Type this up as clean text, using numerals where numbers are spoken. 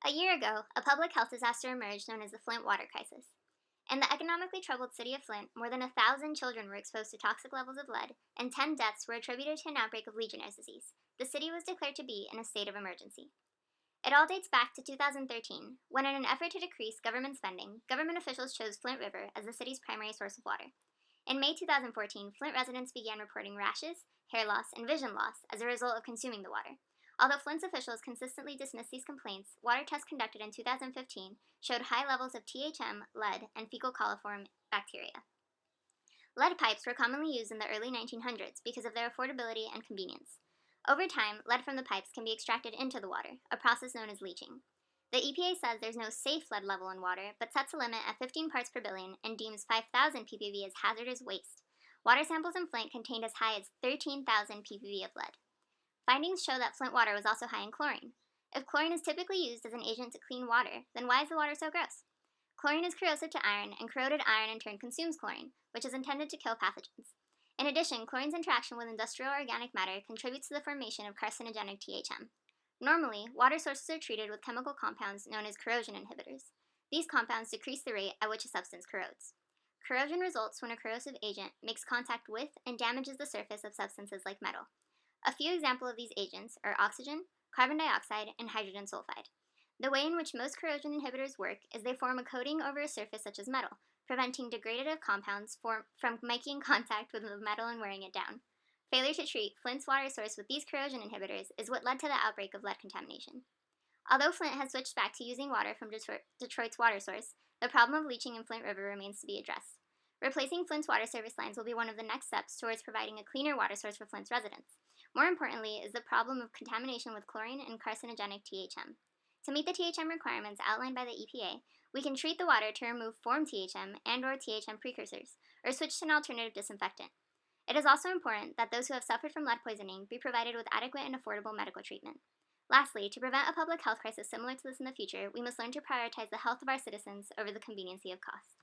A year ago, a public health disaster emerged known as the Flint water crisis. In the economically troubled city of Flint, more than 1,000 children were exposed to toxic levels of lead, and 10 deaths were attributed to an outbreak of Legionnaire's disease. The city was declared to be in a state of emergency. It all dates back to 2013, when, in an effort to decrease government spending, government officials chose Flint River as the city's primary source of water. In May 2014, Flint residents began reporting rashes, hair loss, and vision loss as a result of consuming the water. Although Flint's officials consistently dismissed these complaints, water tests conducted in 2015 showed high levels of THM, lead, and fecal coliform bacteria. Lead pipes were commonly used in the early 1900s because of their affordability and convenience. Over time, lead from the pipes can be extracted into the water, a process known as leaching. The EPA says there's no safe lead level in water, but sets a limit at 15 parts per billion and deems 5,000 ppb as hazardous waste. Water samples in Flint contained as high as 13,000 ppb of lead. Findings show that Flint water was also high in chlorine. If chlorine is typically used as an agent to clean water, then why is the water so gross? Chlorine is corrosive to iron, and corroded iron in turn consumes chlorine, which is intended to kill pathogens. In addition, chlorine's interaction with industrial organic matter contributes to the formation of carcinogenic THM. Normally, water sources are treated with chemical compounds known as corrosion inhibitors. These compounds decrease the rate at which a substance corrodes. Corrosion results when a corrosive agent makes contact with and damages the surface of substances like metal. A few examples of these agents are oxygen, carbon dioxide, and hydrogen sulfide. The way in which most corrosion inhibitors work is they form a coating over a surface such as metal, preventing degradative compounds from making contact with the metal and wearing it down. Failure to treat Flint's water source with these corrosion inhibitors is what led to the outbreak of lead contamination. Although Flint has switched back to using water from Detroit's water source, the problem of leaching in Flint River remains to be addressed. Replacing Flint's water service lines will be one of the next steps towards providing a cleaner water source for Flint's residents. More importantly is the problem of contamination with chlorine and carcinogenic THM. To meet the THM requirements outlined by the EPA, we can treat the water to remove formed THM and/or THM precursors, or switch to an alternative disinfectant. It is also important that those who have suffered from lead poisoning be provided with adequate and affordable medical treatment. Lastly, to prevent a public health crisis similar to this in the future, we must learn to prioritize the health of our citizens over the conveniency of cost.